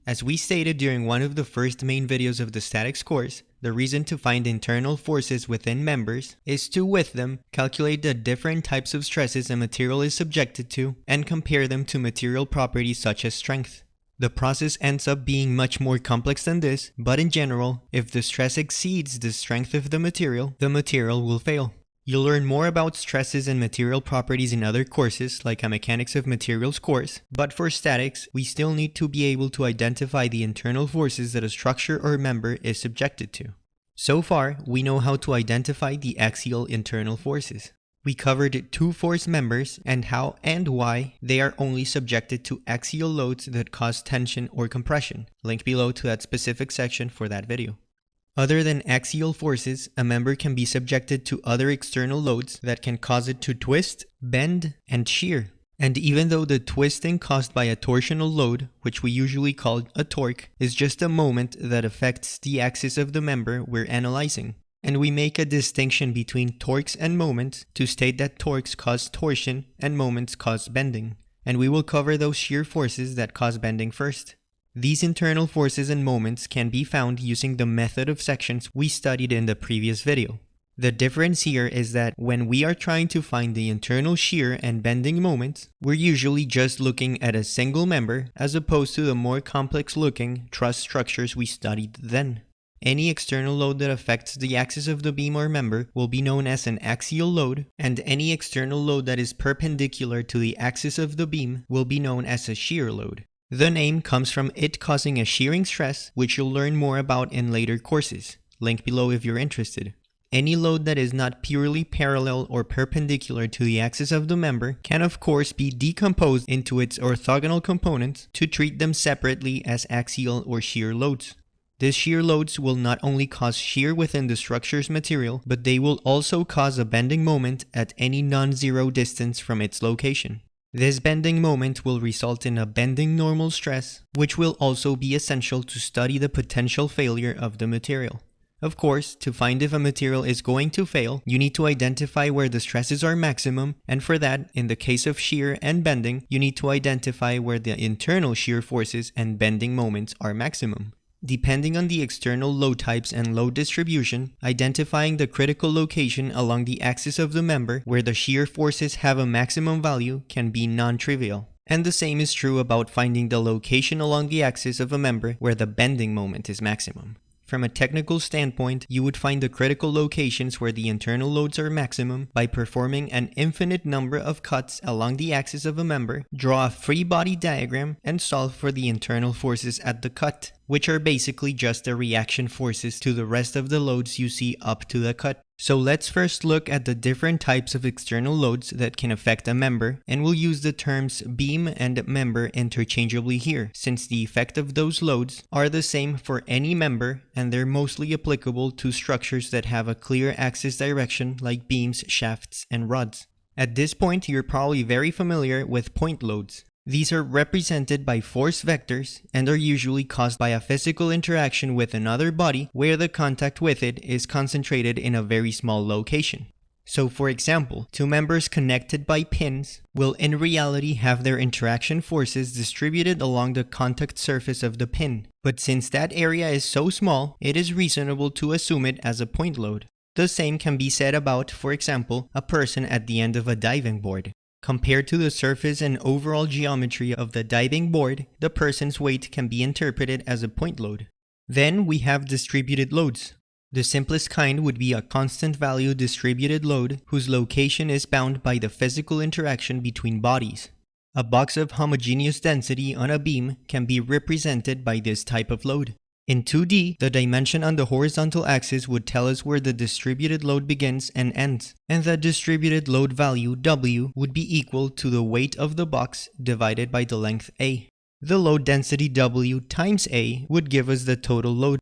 As we stated during one of the first main videos of the statics course, the reason to find internal forces within members is to, with them, calculate the different types of stresses a material is subjected to and compare them to material properties such as strength. The process ends up being much more complex than this, but in general, if the stress exceeds the strength of the material will fail. You'll learn more about stresses and material properties in other courses, like a Mechanics of Materials course, but for statics, we still need to be able to identify the internal forces that a structure or member is subjected to. So far, we know how to identify the axial internal forces. We covered two force members and how and why they are only subjected to axial loads that cause tension or compression. Link below to that specific section for that video. Other than axial forces, a member can be subjected to other external loads that can cause it to twist, bend, and shear. And even though the twisting caused by a torsional load, which we usually call a torque, is just a moment that affects the axis of the member we're analyzing. And we make a distinction between torques and moments to state that torques cause torsion and moments cause bending. And we will cover those shear forces that cause bending first. These internal forces and moments can be found using the method of sections we studied in the previous video. The difference here is that when we are trying to find the internal shear and bending moments, we're usually just looking at a single member as opposed to the more complex looking truss structures we studied then. Any external load that affects the axis of the beam or member will be known as an axial load, and any external load that is perpendicular to the axis of the beam will be known as a shear load. The name comes from it causing a shearing stress, which you'll learn more about in later courses. Link below if you're interested. Any load that is not purely parallel or perpendicular to the axis of the member can of course be decomposed into its orthogonal components to treat them separately as axial or shear loads. These shear loads will not only cause shear within the structure's material, but they will also cause a bending moment at any non-zero distance from its location. This bending moment will result in a bending normal stress, which will also be essential to study the potential failure of the material. Of course, to find if a material is going to fail, you need to identify where the stresses are maximum, and for that, in the case of shear and bending, you need to identify where the internal shear forces and bending moments are maximum. Depending on the external load types and load distribution, identifying the critical location along the axis of the member where the shear forces have a maximum value can be non-trivial. And the same is true about finding the location along the axis of a member where the bending moment is maximum. From a technical standpoint, you would find the critical locations where the internal loads are maximum by performing an infinite number of cuts along the axis of a member, draw a free body diagram, and solve for the internal forces at the cut, which are basically just the reaction forces to the rest of the loads you see up to the cut. So let's first look at the different types of external loads that can affect a member, and we'll use the terms beam and member interchangeably here, since the effect of those loads are the same for any member and they're mostly applicable to structures that have a clear axis direction like beams, shafts, and rods. At this point, you're probably very familiar with point loads. These are represented by force vectors and are usually caused by a physical interaction with another body where the contact with it is concentrated in a very small location. So for example, two members connected by pins will in reality have their interaction forces distributed along the contact surface of the pin. But since that area is so small, it is reasonable to assume it as a point load. The same can be said about, for example, a person at the end of a diving board. Compared to the surface and overall geometry of the diving board, the person's weight can be interpreted as a point load. Then we have distributed loads. The simplest kind would be a constant value distributed load whose location is bound by the physical interaction between bodies. A box of homogeneous density on a beam can be represented by this type of load. In 2D, the dimension on the horizontal axis would tell us where the distributed load begins and ends, and the distributed load value W would be equal to the weight of the box divided by the length A. The load density W times A would give us the total load.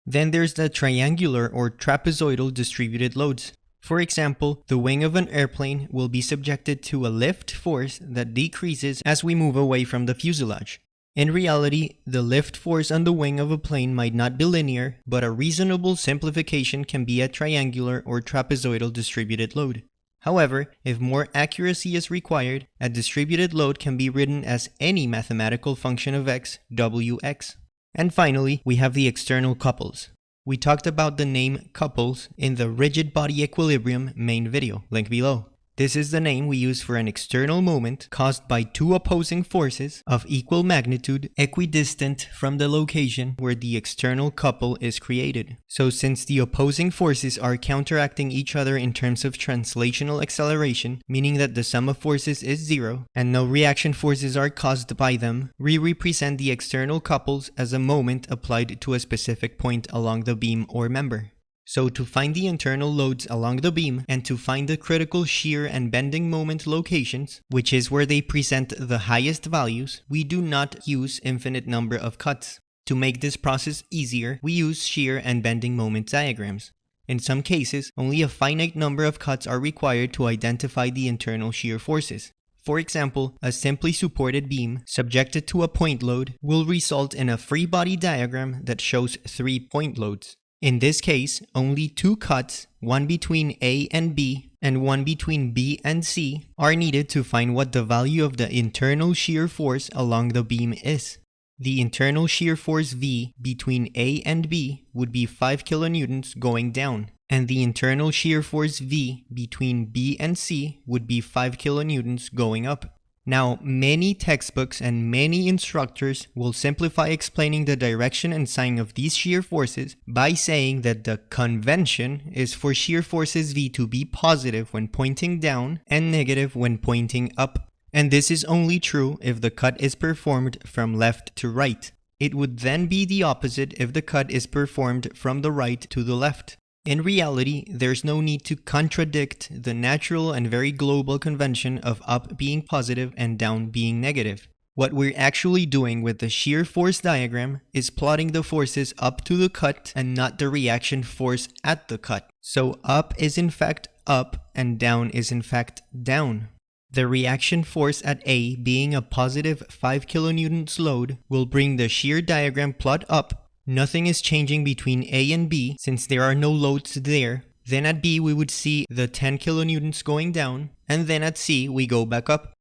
Then there's the triangular or trapezoidal distributed loads. For example, the wing of an airplane will be subjected to a lift force that decreases as we move away from the fuselage. In reality, the lift force on the wing of a plane might not be linear, but a reasonable simplification can be a triangular or trapezoidal distributed load. However, if more accuracy is required, a distributed load can be written as any mathematical function of x, Wx. And finally, we have the external couples. We talked about the name couples in the rigid body equilibrium main video, link below. This is the name we use for an external moment caused by two opposing forces of equal magnitude equidistant from the location where the external couple is created. So since the opposing forces are counteracting each other in terms of translational acceleration, meaning that the sum of forces is zero and no reaction forces are caused by them, we represent the external couples as a moment applied to a specific point along the beam or member. So to find the internal loads along the beam and to find the critical shear and bending moment locations, which is where they present the highest values, we do not use infinite number of cuts. To make this process easier, we use shear and bending moment diagrams. In some cases, only a finite number of cuts are required to identify the internal shear forces. For example, a simply supported beam subjected to a point load will result in a free body diagram that shows 3 point loads. In this case, only 2 cuts, one between A and B and one between B and C, are needed to find what the value of the internal shear force along the beam is. The internal shear force V between A and B would be 5 kilonewtons going down, and the internal shear force V between B and C would be 5 kilonewtons going up. Now, many textbooks and many instructors will simplify explaining the direction and sign of these shear forces by saying that the convention is for shear forces V to be positive when pointing down and negative when pointing up. And this is only true if the cut is performed from left to right. It would then be the opposite if the cut is performed from the right to the left. In reality, there's no need to contradict the natural and very global convention of up being positive and down being negative. What we're actually doing with the shear force diagram is plotting the forces up to the cut and not the reaction force at the cut. So up is in fact up and down is in fact down. The reaction force at A being a positive 5 kilonewtons load will bring the shear diagram plot up. Nothing is changing between A and B since there are no loads there. Then at B we would see the 10 kilonewtons going down, and then at C we go back up.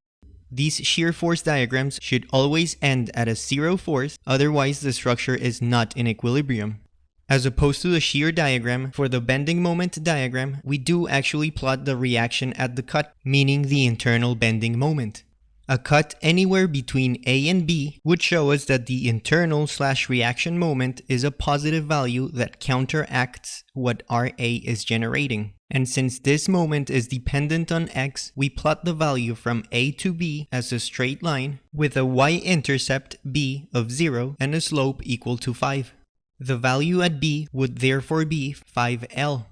These shear force diagrams should always end at a zero force, otherwise the structure is not in equilibrium. As opposed to the shear diagram, for the bending moment diagram, we do actually plot the reaction at the cut, meaning the internal bending moment. A cut anywhere between A and B would show us that the internal/reaction moment is a positive value that counteracts what RA is generating. And since this moment is dependent on X, we plot the value from A to B as a straight line with a y-intercept B of 0 and a slope equal to 5. The value at B would therefore be 5L.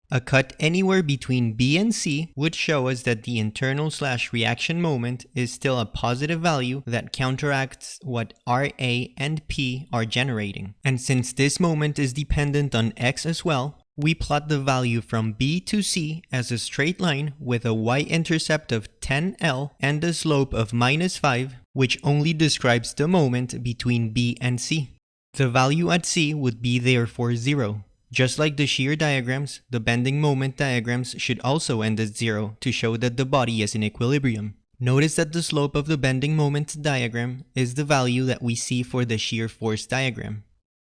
A cut anywhere between B and C would show us that the internal/reaction moment is still a positive value that counteracts what RA and P are generating. And since this moment is dependent on X as well, we plot the value from B to C as a straight line with a y-intercept of 10L and a slope of -5, which only describes the moment between B and C. The value at C would be therefore 0. Just like the shear diagrams, the bending moment diagrams should also end at 0 to show that the body is in equilibrium. Notice that the slope of the bending moment diagram is the value that we see for the shear force diagram.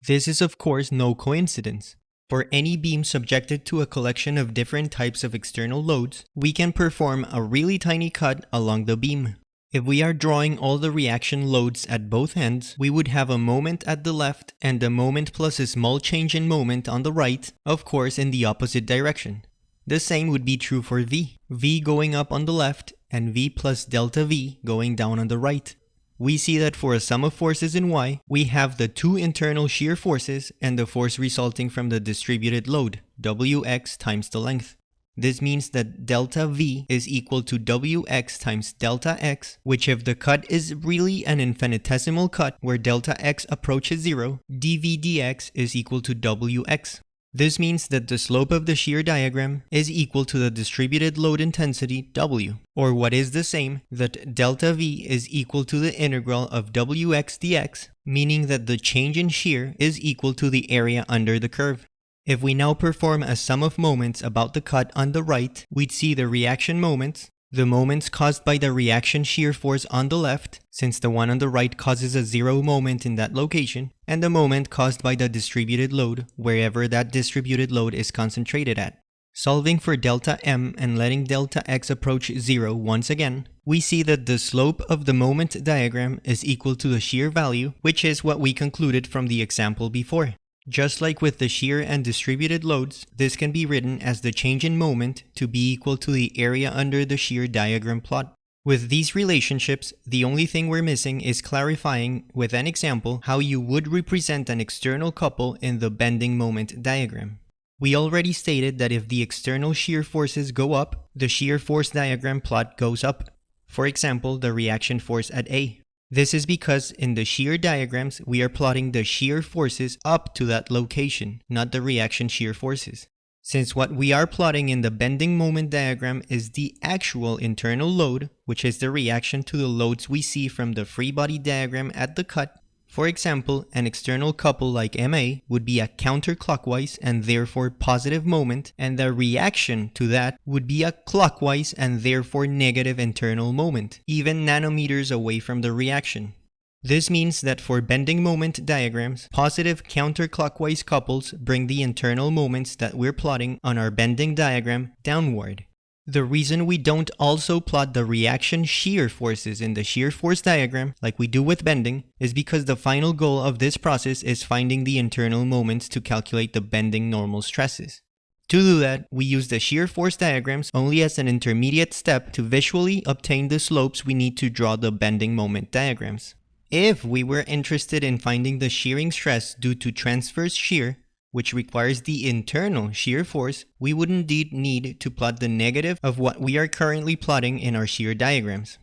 This is of course no coincidence. For any beam subjected to a collection of different types of external loads, we can perform a really tiny cut along the beam. If we are drawing all the reaction loads at both ends, we would have a moment at the left and a moment plus a small change in moment on the right, of course in the opposite direction. The same would be true for V. V going up on the left and V plus delta V going down on the right. We see that for a sum of forces in Y, we have the two internal shear forces and the force resulting from the distributed load, Wx times the length. This means that delta V is equal to Wx times delta x, which if the cut is really an infinitesimal cut where delta x approaches 0, dV dx is equal to Wx. This means that the slope of the shear diagram is equal to the distributed load intensity W, or what is the same, that delta V is equal to the integral of Wx dx, meaning that the change in shear is equal to the area under the curve. If we now perform a sum of moments about the cut on the right, we'd see the reaction moments, The moments caused by the reaction shear force on the left, since the one on the right causes a zero moment in that location, and the moment caused by the distributed load, wherever that distributed load is concentrated at. Solving for delta m and letting delta x approach 0 once again, we see that the slope of the moment diagram is equal to the shear value, which is what we concluded from the example before. Just like with the shear and distributed loads, this can be written as the change in moment to be equal to the area under the shear diagram plot. With these relationships, the only thing we're missing is clarifying with an example how you would represent an external couple in the bending moment diagram. We already stated that if the external shear forces go up, the shear force diagram plot goes up. For example, the reaction force at A. This is because in the shear diagrams, we are plotting the shear forces up to that location, not the reaction shear forces. Since what we are plotting in the bending moment diagram is the actual internal load, which is the reaction to the loads we see from the free body diagram at the cut. For example, an external couple like MA would be a counterclockwise and therefore positive moment, and the reaction to that would be a clockwise and therefore negative internal moment, even nanometers away from the reaction. This means that for bending moment diagrams, positive counterclockwise couples bring the internal moments that we're plotting on our bending diagram downward. The reason we don't also plot the reaction shear forces in the shear force diagram like we do with bending is because the final goal of this process is finding the internal moments to calculate the bending normal stresses. To do that, we use the shear force diagrams only as an intermediate step to visually obtain the slopes we need to draw the bending moment diagrams. If we were interested in finding the shearing stress due to transverse shear, which requires the internal shear force, we would indeed need to plot the negative of what we are currently plotting in our shear diagrams.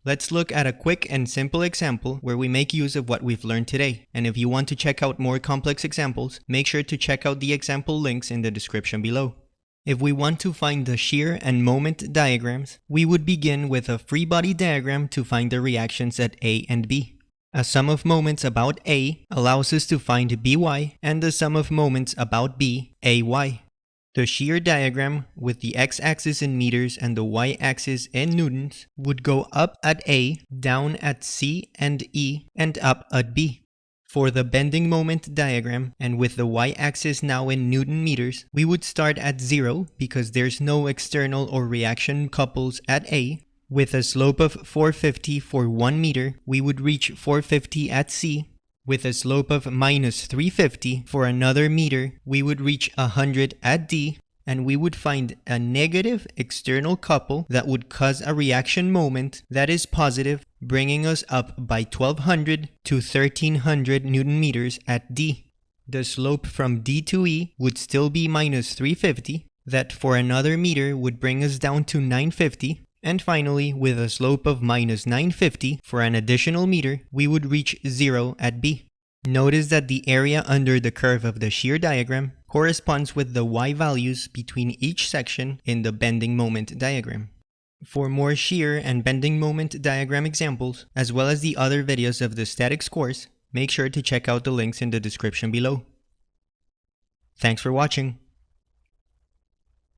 Let's look at a quick and simple example where we make use of what we've learned today. And if you want to check out more complex examples, make sure to check out the example links in the description below. If we want to find the shear and moment diagrams, we would begin with a free body diagram to find the reactions at A and B. A sum of moments about A allows us to find By, and the sum of moments about B, Ay. The shear diagram, with the x-axis in meters and the y-axis in newtons, would go up at A, down at C and E, and up at B. For the bending moment diagram, and with the y-axis now in Newton meters, we would start at 0 because there's no external or reaction couples at A. With a slope of 450 for 1 meter, we would reach 450 at C. With a slope of minus 350 for another meter, we would reach 100 at D. And we would find a negative external couple that would cause a reaction moment that is positive, bringing us up by 1200 to 1300 Newton meters at D. The slope from D to E would still be minus 350. That for another meter would bring us down to 950. And finally, with a slope of minus 950 for an additional meter, we would reach 0 at B. Notice that the area under the curve of the shear diagram corresponds with the y values between each section in the bending moment diagram. For more shear and bending moment diagram examples, as well as the other videos of the statics course, make sure to check out the links in the description below. Thanks for watching.